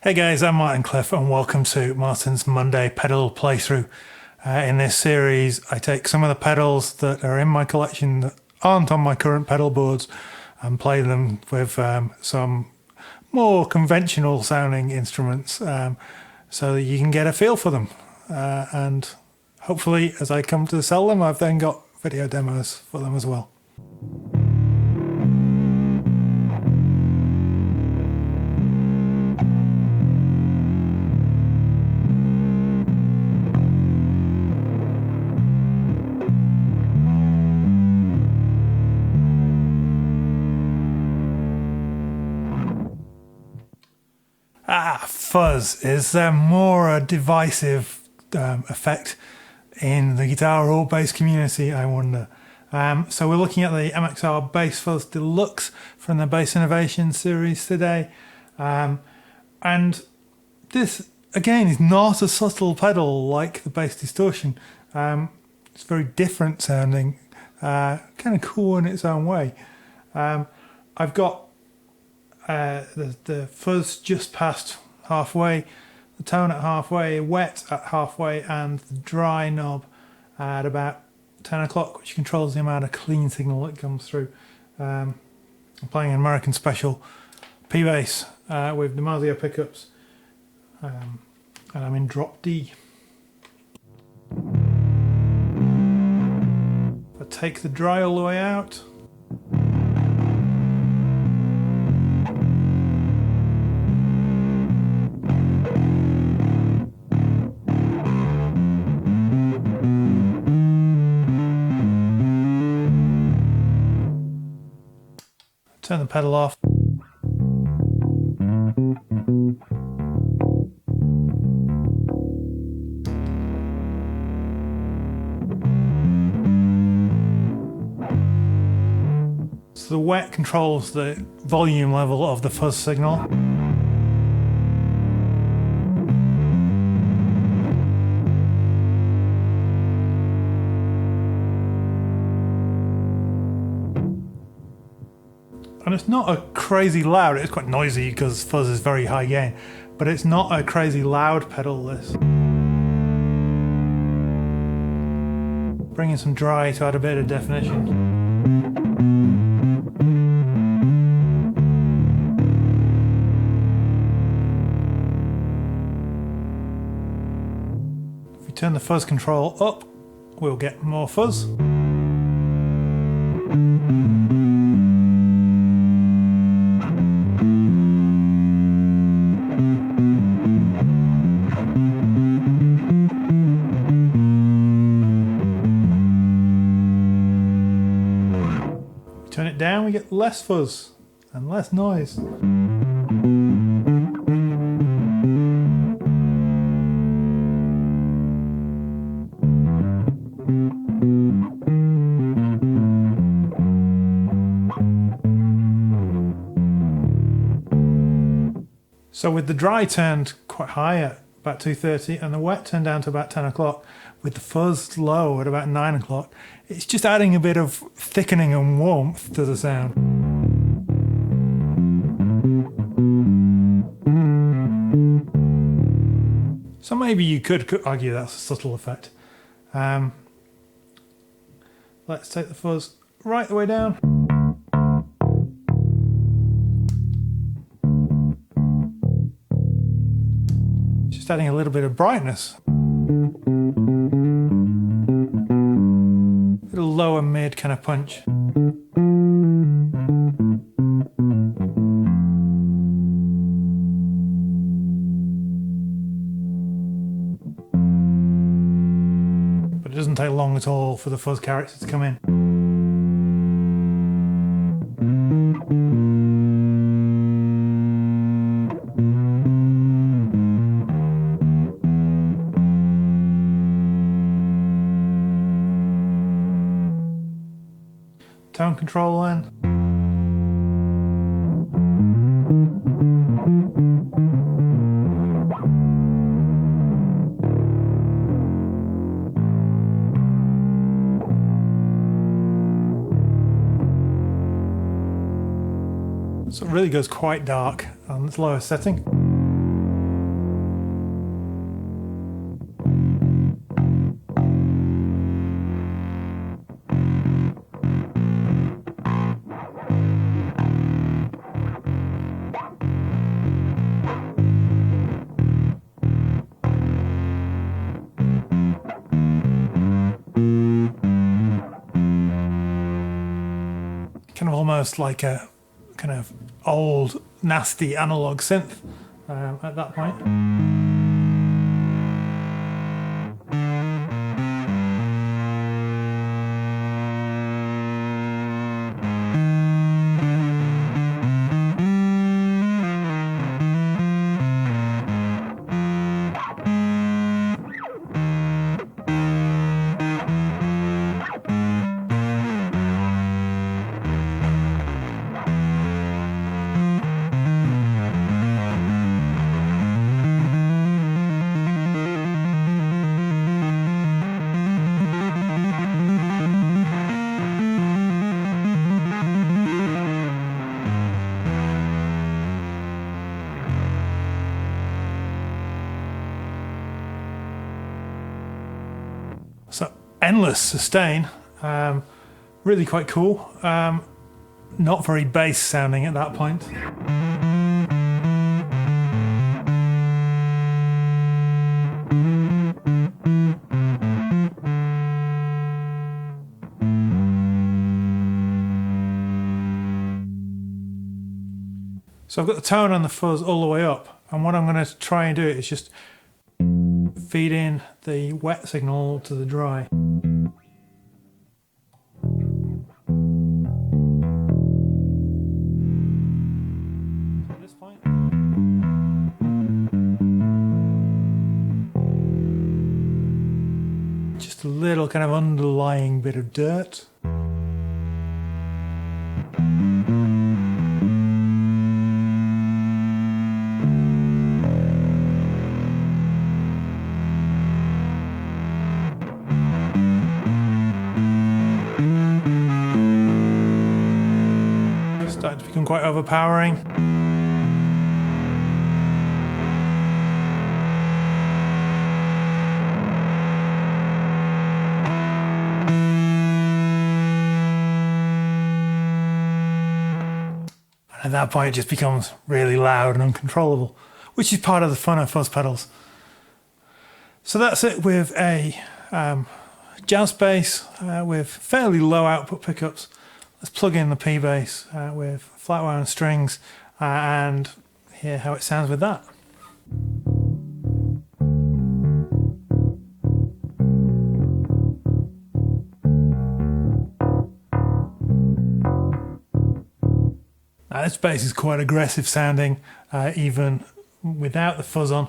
Hey guys, I'm Martin Cliffe and welcome to Martin's Monday pedal playthrough. In this series I take some of the pedals that are in my collection that aren't on my current pedal boards and play them with some more conventional sounding instruments so that you can get a feel for them. And hopefully as I come to sell them, I've then got video demos for them as well. Fuzz is more a divisive effect in the guitar or bass community, I wonder. So we're looking at the MXR Bass Fuzz Deluxe from the Bass Innovation series today. And this, again, is not a subtle pedal like the bass distortion. It's very different sounding, kind of cool in its own way. I've got the fuzz just past halfway, the tone at halfway, wet at halfway, and the dry knob at about 10 o'clock, which controls the amount of clean signal that comes through. I'm playing an American Special P-Bass with DiMarzio pickups, and I'm in drop D. If I take the dry all the way out, turn the pedal off. So the wet controls the volume level of the fuzz signal. And it's not a crazy loud, it's quite noisy because fuzz is very high gain, but it's not a crazy loud pedal, this. Bringing some dry to add a bit of definition. If we turn the fuzz control up, we'll get more fuzz. Turn it down, we get less fuzz and less noise. So with the dry turned quite high at about 2:30 and the wet turned down to about 10 o'clock, with the fuzz low at about 9 o'clock, it's just adding a bit of thickening and warmth to the sound. So maybe you could argue that's a subtle effect. Let's take the fuzz right the way down. Just adding a little bit of brightness. Little lower mid kind of punch. But it doesn't take long at all for the fuzz character to come in. Tone control then. So it really goes quite dark on its lower setting. almost like a kind of old, nasty analog synth at that point. So endless sustain, really quite cool. Not very bass sounding at that point. So I've got the tone and the fuzz all the way up, and what I'm going to try and do is just feed in the wet signal to the dry. At this point. Just a little kind of underlying bit of dirt. Starting to become quite overpowering. And at that point it just becomes really loud and uncontrollable, which is part of the fun of fuzz pedals. So that's it with a jazz bass with fairly low output pickups. Let's plug in the P-bass with flat wound strings and hear how it sounds with that. Now this bass is quite aggressive sounding, even without the fuzz on.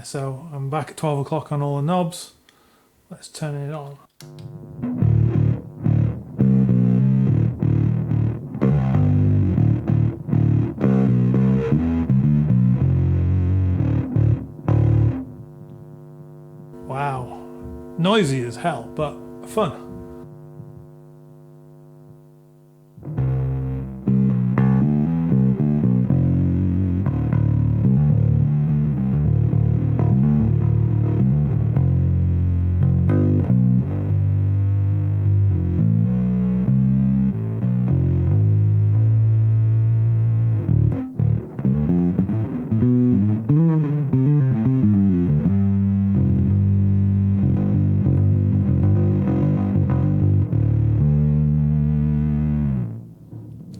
So I'm back at 12 o'clock on all the knobs. Let's turn it on. Wow, noisy as hell, but fun.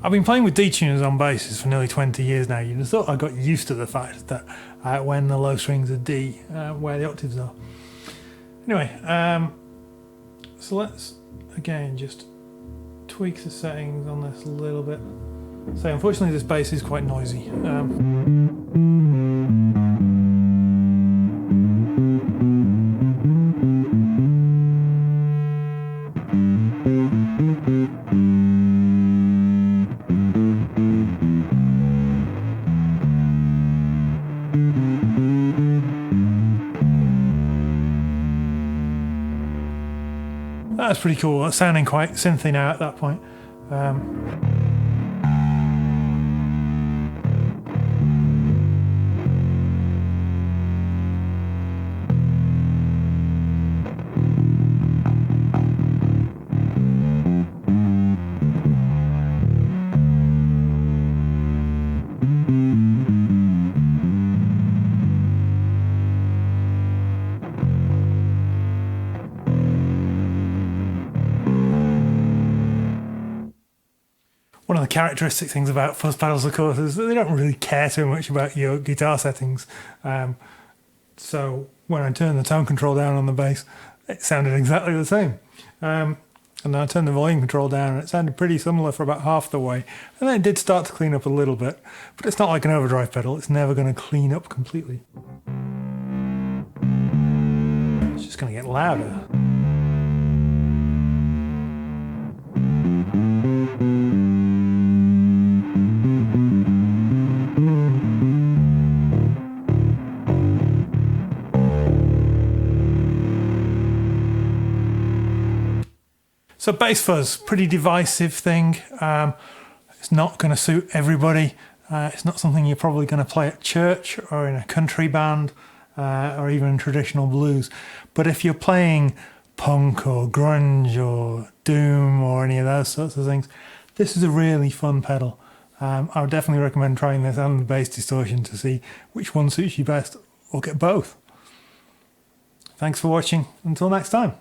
I've been playing with detuners on basses for nearly 20 years now. You'd have thought I got used to the fact that when the low strings are D, where the octaves are. Anyway, so let's again just tweak the settings on this a little bit. So unfortunately this bass is quite noisy. That's pretty cool. That's sounding quite synthy now at that point. characteristic things about fuzz pedals, of course, is that they don't really care too much about your guitar settings. So when I turned the tone control down on the bass, it sounded exactly the same. And then I turned the volume control down and it sounded pretty similar for about half the way. And then it did start to clean up a little bit, but it's not like an overdrive pedal. It's never going to clean up completely. It's just going to get louder. So bass fuzz, pretty divisive thing. It's not going to suit everybody. It's not something you're probably going to play at church or in a country band or even in traditional blues. But if you're playing punk or grunge or doom or any of those sorts of things, this is a really fun pedal. I would definitely recommend trying this and the bass distortion to see which one suits you best, or get both. Thanks for watching. Until next time.